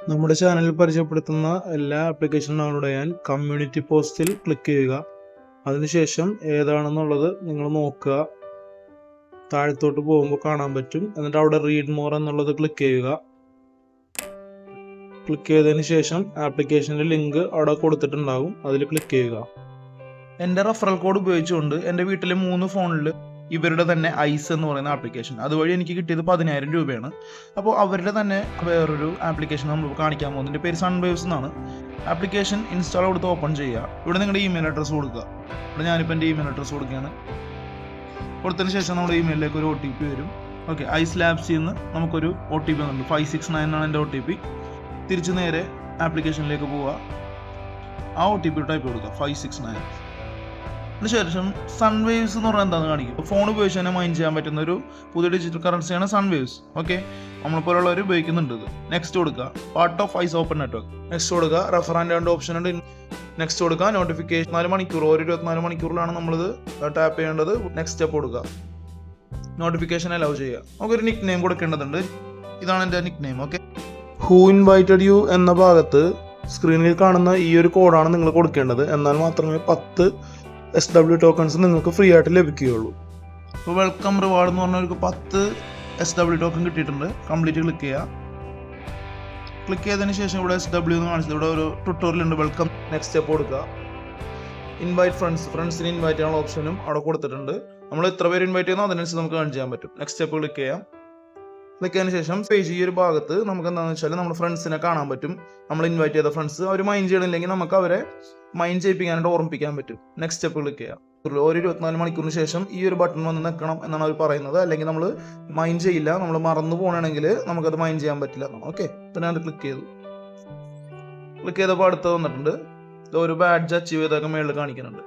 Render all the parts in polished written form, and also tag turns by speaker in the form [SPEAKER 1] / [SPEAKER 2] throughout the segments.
[SPEAKER 1] നമ്മുടെ ചാനലിൽ പരിചയപ്പെടുത്തുന്ന എല്ലാ ആപ്ലിക്കേഷനും ഡൗൺലോഡ് ചെയ്യാൻ കമ്മ്യൂണിറ്റി പോസ്റ്റിൽ ക്ലിക്ക് ചെയ്യുക. അതിനുശേഷം ഏതാണെന്നുള്ളത് നിങ്ങൾ നോക്കുക. താഴത്തോട്ട് പോകുമ്പോൾ കാണാൻ പറ്റും. എന്നിട്ട് അവിടെ റീഡ് മോർ എന്നുള്ളത് ക്ലിക്ക് ചെയ്യുക. ക്ലിക്ക് ചെയ്തതിന് ശേഷം ആപ്ലിക്കേഷൻ്റെ ലിങ്ക് അവിടെ കൊടുത്തിട്ടുണ്ടാകും, അതിൽ ക്ലിക്ക് ചെയ്യുക. എൻ്റെ റെഫറൽ കോഡ് ഉപയോഗിച്ചുകൊണ്ട് എൻ്റെ വീട്ടിലെ 3 ഫോണിൽ ഇവരുടെ തന്നെ ഐസ് എന്ന് പറയുന്ന ആപ്ലിക്കേഷൻ അതുവഴി എനിക്ക് കിട്ടിയത് 10,000 രൂപയാണ്. അപ്പോൾ അവരുടെ തന്നെ വേറൊരു ആപ്ലിക്കേഷൻ നമ്മൾ കാണിക്കാൻ പോകുന്നതിൻ്റെ പേര് സൺവേവ്സ് എന്നാണ്. ആപ്ലിക്കേഷൻ ഇൻസ്റ്റാൾ കൊടുത്ത് ഓപ്പൺ ചെയ്യുക. ഇവിടെ നിങ്ങളുടെ ഇമെയിൽ അഡ്രസ്സ് കൊടുക്കുക. ഇവിടെ ഞാനിപ്പോൾ എൻ്റെ ഇമെയിൽ അഡ്രസ്സ് കൊടുക്കുകയാണ്. കൊടുത്തതിന് ശേഷം നമ്മുടെ ഇമെയിലിലേക്ക് ഒരു OTP വരും. ഓക്കെ, ഐസ് ലാബ്സിൽ നിന്ന് നമുക്കൊരു OTP വന്നിട്ടുണ്ട്. 569 എന്നാണ് എൻ്റെ OTP. തിരിച്ച് നേരെ ആപ്ലിക്കേഷനിലേക്ക് പോവുക. ആ OTP ടൈപ്പ് കൊടുക്കുക 569. അതിനുശേഷം സൺവേവ്സ് എന്ന് പറഞ്ഞാൽ എന്താണെന്ന് കാണിക്കും. ഫോൺ ഉപയോഗിച്ച് തന്നെ മൈൻഡ് ചെയ്യാൻ പറ്റുന്ന ഒരു പുതിയ ഡിജിറ്റൽ കറൻസിയാണ് സൺവേവ്സ്. ഓക്കെ, നമ്മളെപ്പോലുള്ളവർ ഉപയോഗിക്കുന്നുണ്ട് ഇത്. നെക്സ്റ്റ് കൊടുക്കുക. Part of ice open network. Next കൊടുക്കുക. റെഫർ ആൻഡ് 2 ഓപ്ഷൻ ഉണ്ട്. നെക്സ്റ്റ് കൊടുക്കുക. നോട്ടിഫിക്കേഷൻ 4 മണിക്കൂർ, ഒരു 24 മണിക്കൂറിലാണ് നമ്മളിത് ടാപ്പ് ചെയ്യേണ്ടത്. നെക്സ്റ്റ് സ്റ്റെപ്പ് കൊടുക്കുക. നോട്ടിഫിക്കേഷൻ അലൗ ചെയ്യുക. നമുക്കൊരു നിക് നെയിം കൊടുക്കേണ്ടതുണ്ട്. ഇതാണ് എൻ്റെ nickname. Okay, who invited you എന്ന ഭാഗത്ത് സ്ക്രീനിൽ കാണുന്ന ഈ ഒരു കോഡാണ് നിങ്ങൾ കൊടുക്കേണ്ടത്. എന്നാൽ മാത്രമേ 10 SW ടോക്കൺസ് നിങ്ങൾക്ക് ഫ്രീ ആയിട്ട് ലഭിക്കുകയുള്ളൂ. അപ്പോൾ വെൽക്കം റിവാർഡ് എന്ന് പറഞ്ഞാൽ 10 SW ടോക്കൺ കിട്ടിയിട്ടുണ്ട്. കംപ്ലീറ്റ് ക്ലിക്ക് ചെയ്യുക. ക്ലിക്ക് ചെയ്തതിന് ശേഷം ഇവിടെ SW എന്ന് കാണിച്ചത് ഇവിടെ ഒരു ട്യൂട്ടോറിയൽ ഉണ്ട്. വെൽക്കം. നെക്സ്റ്റ് സ്റ്റെപ്പ് കൊടുക്കുക. ഇൻവൈറ്റ് ഫ്രണ്ട്സിന് ഇൻവൈറ്റ് ചെയ്യാനുള്ള ഓപ്ഷനും അവിടെ കൊടുത്തിട്ടുണ്ട്. നമ്മൾ എത്ര പേര് ഇൻവൈറ്റ് ചെയ്യുന്നോ അതിനനുസരിച്ച് നമുക്ക് ഏൺ ചെയ്യാൻ പറ്റും. നെക്സ്റ്റ് സ്റ്റെപ്പ് ക്ലിക്ക് ചെയ്യാം. ക്ലിക്ക് ചെയ്തതിന് ശേഷം പേജ് ഈ ഒരു ഭാഗത്ത് നമുക്ക് എന്താണെന്ന് വെച്ചാൽ നമ്മുടെ ഫ്രണ്ട്സിനെ കാണാൻ പറ്റും. നമ്മൾ ഇൻവൈറ്റ് ചെയ്ത ഫ്രണ്ട്സ് അവർ മൈൻഡ് ചെയ്യണില്ലെങ്കിൽ നമുക്ക് അവരെ മൈൻഡ് ചെയ്യിപ്പിക്കാനായിട്ട് ഓർമ്മിപ്പിക്കാൻ പറ്റും. നെക്സ്റ്റ് സ്റ്റെപ്പ് ക്ലിക്ക് ചെയ്യാം. ഒരു 24 മണിക്കൂറിന് ശേഷം ഈ ഒരു ബട്ടൺ വന്ന് നിൽക്കണം എന്നാണ് അവർ പറയുന്നത്. അല്ലെങ്കിൽ നമ്മൾ മൈൻഡ് ചെയ്യില്ല, നമ്മൾ മറന്നു പോകണമെങ്കിൽ നമുക്കത് മൈൻഡ് ചെയ്യാൻ പറ്റില്ല. ഓക്കെ, പിന്നെ അത് ക്ലിക്ക് ചെയ്തു. ക്ലിക്ക് ചെയ്തപ്പോൾ അടുത്ത് വന്നിട്ടുണ്ട്. ഒരു ബാഡ്ജ് അച്ചീവ് ചെയ്തൊക്കെ മേളിൽ കാണിക്കുന്നുണ്ട്.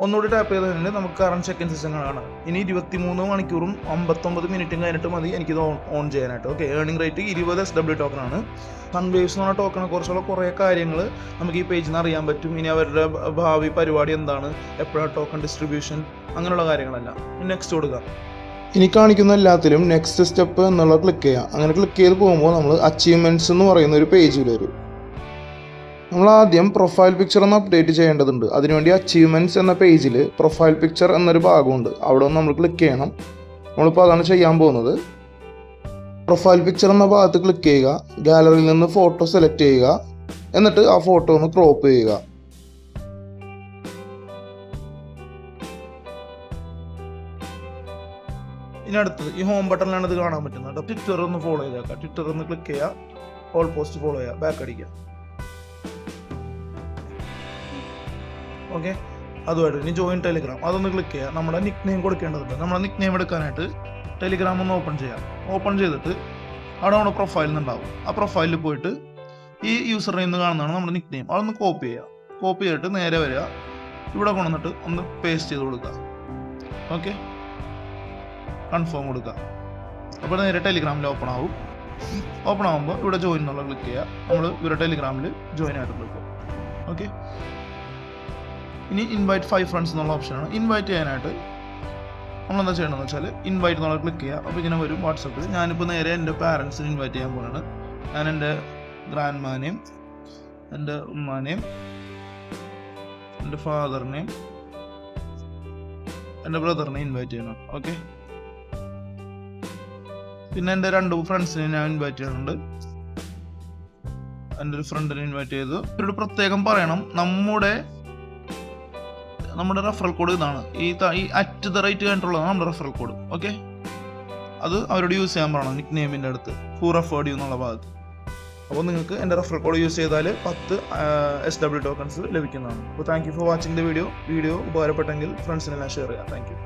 [SPEAKER 1] ഒന്നുകൂടി ടാപ്പ് ചെയ്തതിന് നമുക്ക് കറണ്ട് ചെക്കിൻ സിസ്റ്റം കാണാം. ഇനി 23 മണിക്കൂറും 59 മിനിറ്റും കഴിഞ്ഞിട്ട് മതി എനിക്കിത് ഓൺ ചെയ്യാനായിട്ട്. Okay, earning rate 20 SW ടോക്കണാണ്. സൺവേവ്സ് എന്ന് പറഞ്ഞ ടോക്കണെ കുറിച്ചുള്ള കുറേ കാര്യങ്ങൾ നമുക്ക് ഈ പേജിൽ നിന്ന് അറിയാൻ പറ്റും. ഇനി അവരുടെ ഭാവി പരിപാടി എന്താണ്, എപ്പോഴാണ് ടോക്കൺ ഡിസ്ട്രിബ്യൂഷൻ, അങ്ങനെയുള്ള കാര്യങ്ങളെല്ലാം. നെക്സ്റ്റ് കൊടുക്കുക. ഇനി കാണിക്കുന്ന എല്ലാത്തിലും നെക്സ്റ്റ് സ്റ്റെപ്പ് എന്നുള്ള ക്ലിക്ക് ചെയ്യാം. അങ്ങനെ ക്ലിക്ക് ചെയ്ത് പോകുമ്പോൾ നമ്മൾ അച്ചീവ്മെൻറ്റ്സ് എന്ന് പറയുന്ന ഒരു പേജിൽ വരും. നമ്മൾ ആദ്യം പ്രൊഫൈൽ പിക്ചർ ഒന്ന് അപ്ഡേറ്റ് ചെയ്യേണ്ടതുണ്ട്. അതിനുവേണ്ടി അച്ചീവ്മെൻറ്റ്സ് എന്ന പേജിൽ പ്രൊഫൈൽ പിക്ചർ എന്നൊരു ഭാഗമുണ്ട്. അവിടെ ഒന്ന് നമ്മൾ ക്ലിക്ക് ചെയ്യണം. നമ്മളിപ്പോൾ അതാണ് ചെയ്യാൻ പോകുന്നത്. പ്രൊഫൈൽ പിക്ചർ എന്ന ഭാഗത്ത് ക്ലിക്ക് ചെയ്യുക. ഗാലറിയിൽ നിന്ന് ഫോട്ടോ സെലക്ട് ചെയ്യുക. എന്നിട്ട് ആ ഫോട്ടോ ഒന്ന് ക്രോപ്പ് ചെയ്യുക. ഇനി അടുത്തത് ഈ ഹോം ബട്ടണിലാണ് ഇത് കാണാൻ പറ്റുന്നത്. ട്വിറ്റർ ഒന്ന് ഫോളോ ചെയ്തേക്കാം. ട്വിറ്റർ ഒന്ന് ക്ലിക്ക് ചെയ്യുക. ഓൾ പോസ്റ്റ് ഫോളോ ചെയ്യുക. ബാക്ക് അടിക്കുക. ഓക്കെ, അതുമായിട്ട് ഇനി ജോയിൻ ടെലിഗ്രാം അതൊന്ന് ക്ലിക്ക് ചെയ്യുക. നമ്മുടെ നിക് നെയിം കൊടുക്കേണ്ടതുണ്ട്. നമ്മുടെ നിക് നെയിം എടുക്കാനായിട്ട് ടെലിഗ്രാം ഒന്ന് ഓപ്പൺ ചെയ്യാം. ഓപ്പൺ ചെയ്തിട്ട് അവിടെ നമ്മുടെ പ്രൊഫൈലിൽ നിന്നുണ്ടാവും. ആ പ്രൊഫൈലിൽ പോയിട്ട് ഈ യൂസർ നെയിം കാണുന്നതാണ് നമ്മുടെ നിക് നെയിം. അതൊന്ന് കോപ്പി ചെയ്യുക. കോപ്പി ചെയ്തിട്ട് നേരെ വരിക. ഇവിടെ കൊണ്ടുവന്നിട്ട് ഒന്ന് പേസ്റ്റ് ചെയ്ത് കൊടുക്കുക. ഓക്കെ, കൺഫേം കൊടുക്കുക. അപ്പോൾ നേരെ ടെലിഗ്രാമിൽ ഓപ്പൺ ആവും. ഓപ്പൺ ആകുമ്പോൾ ഇവിടെ ജോയിൻ എന്നുള്ള ക്ലിക്ക് ചെയ്യുക. നമ്മൾ ഇവരുടെ ടെലിഗ്രാമിൽ ജോയിൻ ആയിട്ട് കൊടുക്കും. ഓക്കെ, ഇനി ഇൻവൈറ്റ് 5 ഫ്രണ്ട്സ് എന്നുള്ള ഓപ്ഷനാണ്. ഇൻവൈറ്റ് ചെയ്യാനായിട്ട് നമ്മളെന്താ ചെയ്യണമെന്ന് വെച്ചാൽ ഇൻവൈറ്റ് എന്നുള്ള ക്ലിക്ക് ചെയ്യുക. അപ്പോൾ ഇങ്ങനെ വരും വാട്സപ്പിൽ. ഞാനിപ്പോൾ നേരെ എൻ്റെ പാരൻസിനെ ഇൻവൈറ്റ് ചെയ്യാൻ പോകുകയാണ്. ഞാൻ എൻ്റെ ഗ്രാൻഡ്മാനെയും എൻ്റെ ഉമ്മാനെയും എൻ്റെ ഫാദറിനെയും എൻ്റെ ബ്രദറിനെയും ഇൻവൈറ്റ് ചെയ്യണം. ഓക്കെ, പിന്നെ എൻ്റെ 2 ഫ്രണ്ട്സിനെ ഞാൻ ഇൻവൈറ്റ് ചെയ്യുന്നുണ്ട്. എൻ്റെ ഒരു ഫ്രണ്ടിനെ ഇൻവൈറ്റ് ചെയ്തു. ഇവരോട് പ്രത്യേകം പറയണം നമ്മുടെ റെഫറൽ കോഡ് ഇതാണ്. ഈ @the കഴിഞ്ഞിട്ടുള്ളതാണ് നമ്മുടെ റെഫറൽ കോഡ്. ഓക്കെ, അത് അവരോട് യൂസ് ചെയ്യാൻ പറയണം നിക് നെയിമിൻ്റെ അടുത്ത് ഹൂ റെഫേർഡ് യു എന്നുള്ള ഭാഗത്ത്. അപ്പോൾ നിങ്ങൾക്ക് എൻ്റെ റെഫറൽ കോഡ് യൂസ് ചെയ്താൽ 10 SW ടോക്കൺസ് ലഭിക്കുന്നതാണ്. അപ്പോൾ thank you for watching the video ഉപകാരപ്പെട്ടെങ്കിൽ ഫ്രണ്ട്സിനെല്ലാം ഷെയർ ചെയ്യാം. Thank U.